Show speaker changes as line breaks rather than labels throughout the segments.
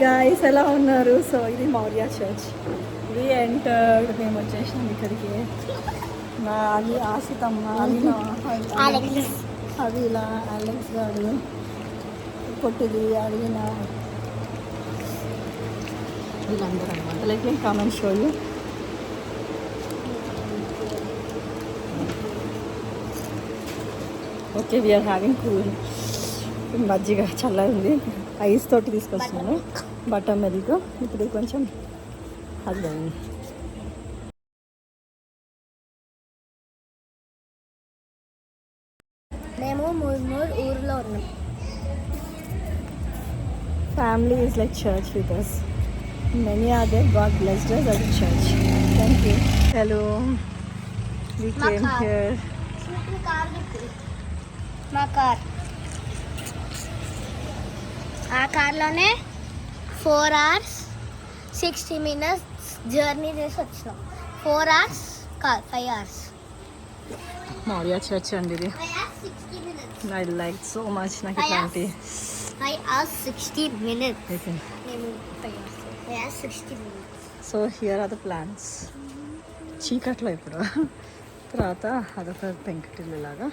Guys ఎలా ఉన్నారు? So ఇది మౌర్య చర్చ్. వి ఎంటర్డ్. మేము వచ్చేసినాం ఇక్కడికి. నా అది ఆశితమ్మ, అలీనా, అది ఇలా అలెక్స్ గారు, పొట్టిది అలీనా, వీళ్ళందరూ అనమాట. Like comment show you. Okay, we are having cool మజ్జిగ, చల్లగా ఉంది. ఐస్ తోటి తీసుకొస్తున్నాను, బటర్ మిల్క్. ఇప్పుడు కొంచెం అది అయింది.
మేము మూడు ఊర్లో ఉన్నాం.
Family is like church with us. Many are there. God blessed us as a church. Thank you. Hello. We came here.
మా కార్, ఆ కార్లోనే 4 hours 60 minutes జర్నీ చేసి వచ్చినాం. 4 hours car, 5 hours.
Maurya Church అండి ఇది.
60 minutes.
I liked so much. నాకు ఇట్లాంటి
5 hours 60 minutes.
Okay.
మేము 5 hours 60 minutes.
So here are the plans. చీకట్లో ఇప్పుడు తర్వాత అదొక పెంకుటిల్లు లాగా.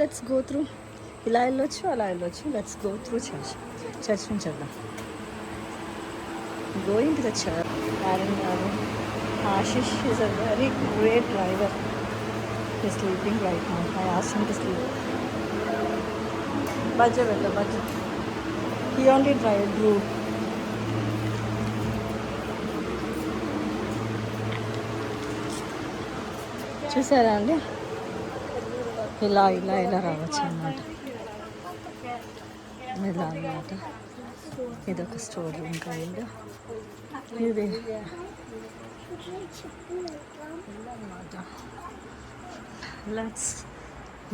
Let's go through. ఇలా వెళ్ళొచ్చు, అలా వెళ్ళొచ్చు. లెట్స్ గో త్రూ చర్చ్ నుంచి వెళ్దాం. Going to the church. Ashish is a very great driver. He's sleeping right now. I asked him to sleep. Bajja beta, bajja. He only drove. చూసారా అండి, ఇలా ఇలా ఇలా రావచ్చు అన్నమాట. ఇలా అన్నమాట. ఇదొక స్టోర్ రూమ్ కైండ్. ఇది అన్నమాట. Let's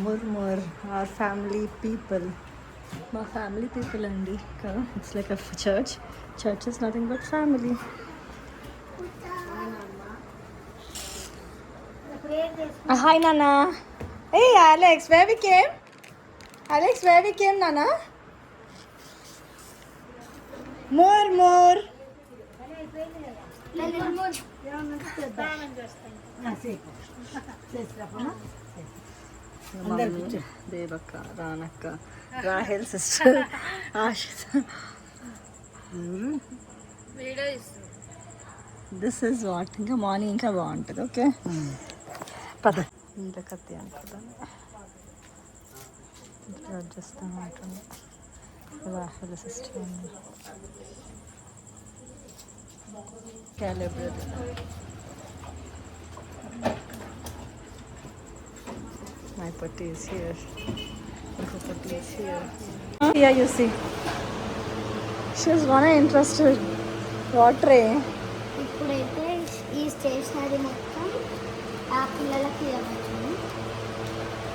murmur our family people. My family people అండి కదా. It's like a church. Church is nothing but family. Hi Nana. Hey Alex, where we came? Alex, where we came Nana? Murmur. దేవక్క, రానక్క, Rahel sister, Ashitha. This is what. ఇంకా morning ఇంకా బాగుంటుంది. Okay పద. ఇంట్లో కత్తి అనుకుంటా చేస్తూ ఉంటుంది. రాహెల్ సిస్టర్ ఉంది. Calibrate. My putty is here. My putty is here. Yeah, you see. She's one interested. What tray?
ఇప్పుడైతే ఈ స్టేషనరీ మొత్తం ఆ పిల్లలకి ఇవ్వచ్చు.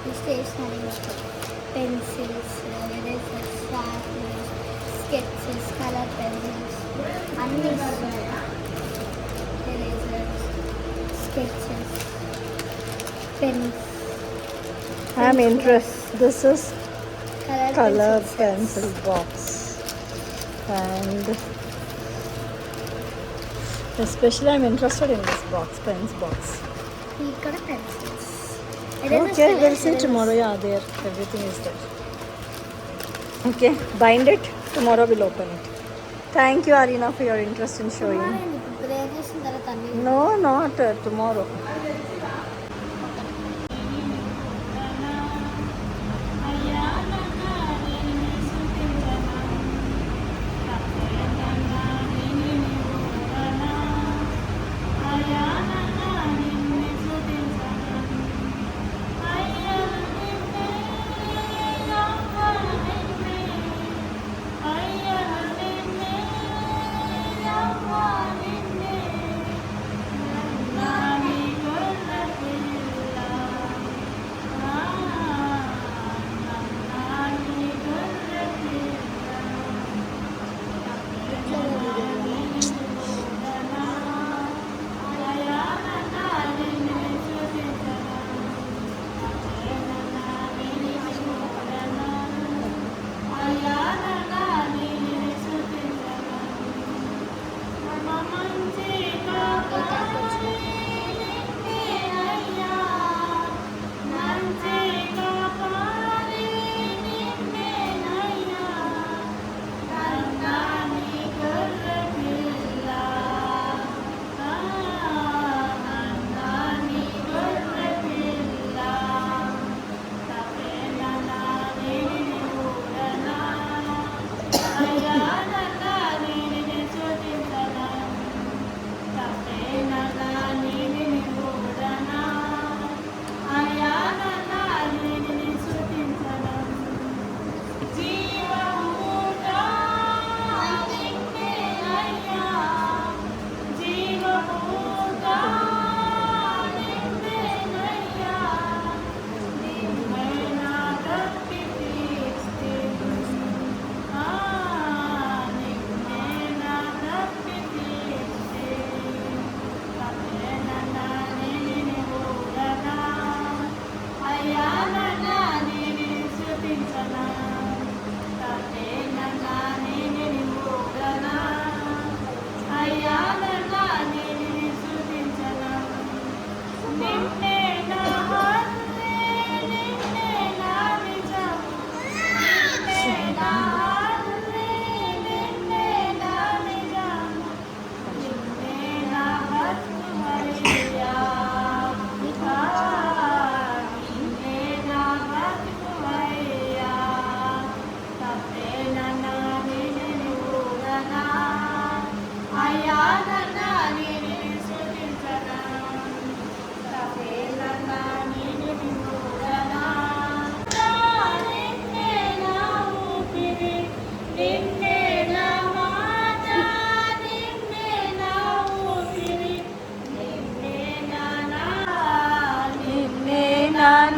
ఈ స్టేషనరీ మొత్తం pencils, erasers, sharpeners, sketches, colour pencils అన్నీ ఇస్తున్నాయి. Erasers, sketches, pens.
I'm interested. This is color pencil box, and especially I'm interested in this box, pens box.
ఇక్కడ pencils.
Okay, we'll see tomorrow. Yeah, there everything is there. Okay, bind it. Tomorrow we'll open it. Thank you, Arina, for your interest in showing. No, not tomorrow.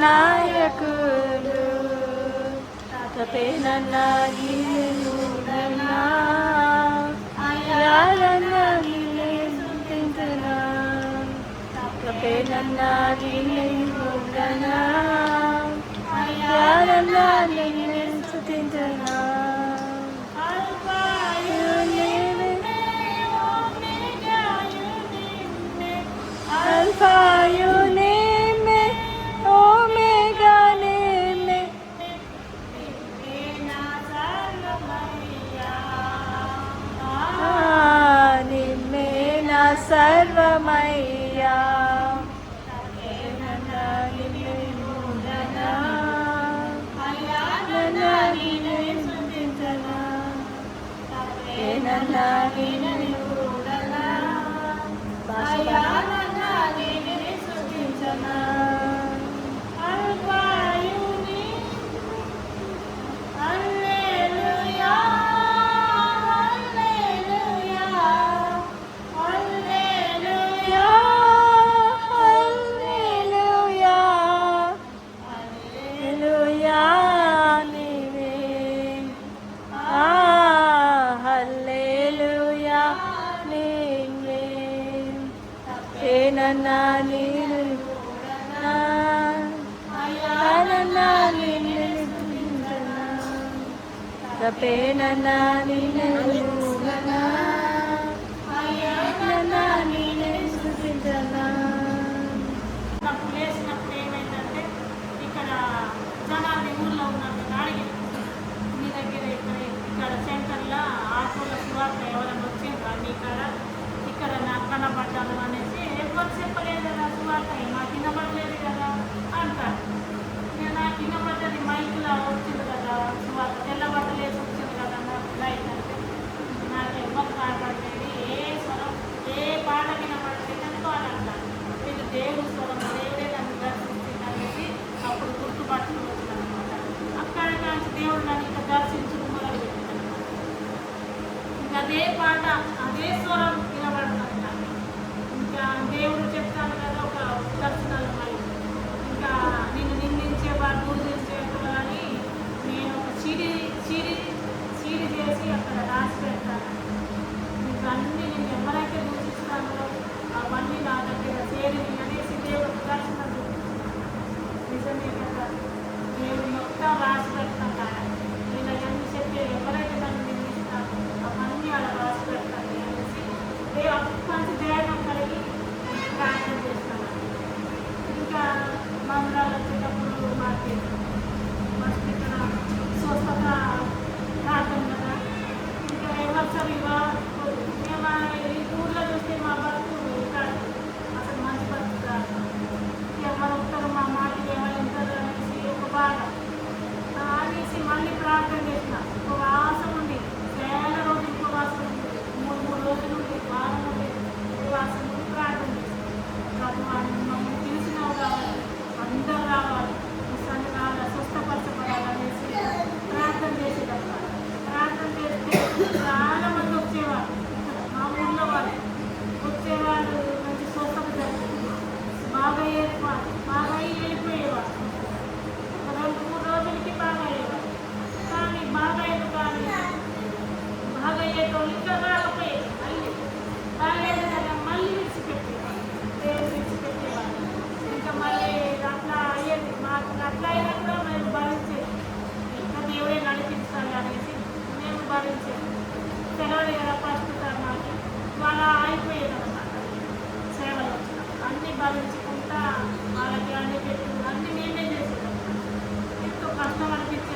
నాయకుడు తపేనన్నా నీవుడనా అయ్యారన్నా నిన్నే స్తుతింతునా తపేనన్నా నీవుడనా అయ్యారన్నా నిన్నే స్తుతింతునా Alpha, you name me, Omega name me. Nimme na sarvamaya. Nimme mudana. Nana nimme sudintana. Nana nimme mudana.
లేచినప్పుడు ఏమైందంటే ఇక్కడ జనాలు ఊళ్ళో ఉన్నట్టు అడిగి మీ దగ్గర ఇక్కడ సెంటర్లో ఆటోల సువార్త ఎవరైనా వచ్చిండ్రా మీ ఇక్కడ నాకు కనపడ్డాను అనేసి ఎవరు చెప్పలేదు కదా సువార్త నాకు వినపడలేదు కదా అంటారు. నాకు వినపడ్డది మైకులో వచ్చింది కదా సువార్త తెల్లబట్టలేసి వచ్చింది కదా నాకు లైట్ అంటే నాకు ఎవరు కనపడలేదు ఏ స్వరం ఏ పాట వినపడలేదు అని వాళ్ళు అంటారు. ఇది దేవుడి స్వరం దేవుడే నన్ను దర్శించింది అనేది అప్పుడు గుర్తుపట్టుకుని వచ్చింది అనమాట. అక్కడ నుంచి దేవుడు నన్ను ఇంకా దర్శించుకు మొదలుపెట్టింది అనమాట. ఇంకా అదే పాట అదే స్వరం వినబడుతుంది నాకు. ఇంకా దేవుడు చెప్తాను కదా ఒక దర్శనాలు మళ్ళీ ఇంకా నిన్ను నిందించేవారు పూజించేవారు అని నేను ఒక చీడి చేసి అక్కడ రాసి పెడతాను. ఇంకా అన్నీ నేను ఎవరైతే పూజిస్తానో అవన్నీ నా దగ్గర చేరిని అనేసి దేవుడు దర్శనం నిజమే కదా. దేవుడు మొత్తం రాసి పెడతాను కదా నేను అన్ని చెప్పి ఎవరైతే నన్ను నిందిస్తాను అవన్నీ అలా రాసి పెడతాను అనేసి మంచి ధైర్యం కలిగి ప్రార్థన చేస్తాను. ఇంకా మందిరాలు వచ్చేటప్పుడు మాకు ఫస్ట్ ఇక్కడ స్వస్థత ప్రార్థన కదా. ఇంకా ఎవరు మేము ఈ ఊళ్ళో చూస్తే మా బతుకు కాదు అసలు మంచి బతుకు కాదు. ఎవరు ఉంటారు మా మాటలు ఎవరు ఉంటారు అనేసి ఒక బాధ అనేసి మళ్ళీ ప్రార్థన చేసిన ఉపవాసం ఉంది. చాలా రోజులు ఉపవాసం ఉంది. 3 రోజులు ఉంది. వారం ఉంది ఉపవాసం ఉంది. ప్రార్థన చేస్తాను. మమ్మల్ని తెలిసినవి కావాలి అందరూ రావాలి సన్ని రావాలి స్వస్థపరచబడాలనేసి ప్రార్థన చేసేటప్పుడు ప్రార్థన చేస్తే చాలా మంది వచ్చేవారు. మా ఊళ్ళో వాళ్ళు వచ్చేవాళ్ళు మంచి స్వస్థత జరుగుతుంది. బాగా వెళ్ళిపోయేవారు. 2-3 రోజులకి బాగా అయ్యేవారు. కానీ బాగా అయ్యేటోళ్ళు ఇంకా రాకపోయేది. రాలేదు కదా మళ్ళీ విడిచిపెట్టేవారు. దేవుడు విడిచిపెట్టేవారు. ఇంకా మళ్ళీ అట్లా అయ్యేది. మాకు అట్లా అయినా కూడా మేము భరించేది. ఇంకా దేవుడే నడిపించాలి అనేసి మేము భరించేది. సెలవులు కదా ఫస్ట్ మాకు వాళ్ళ అయిపోయేది అనమాట. సేవలు వచ్చినప్పుడు అన్నీ భరించుకుంటా వాళ్ళకి అన్ని పెట్టు అన్నీ మేమే చేసేది. ఎంతో కష్టం అనిపించేది.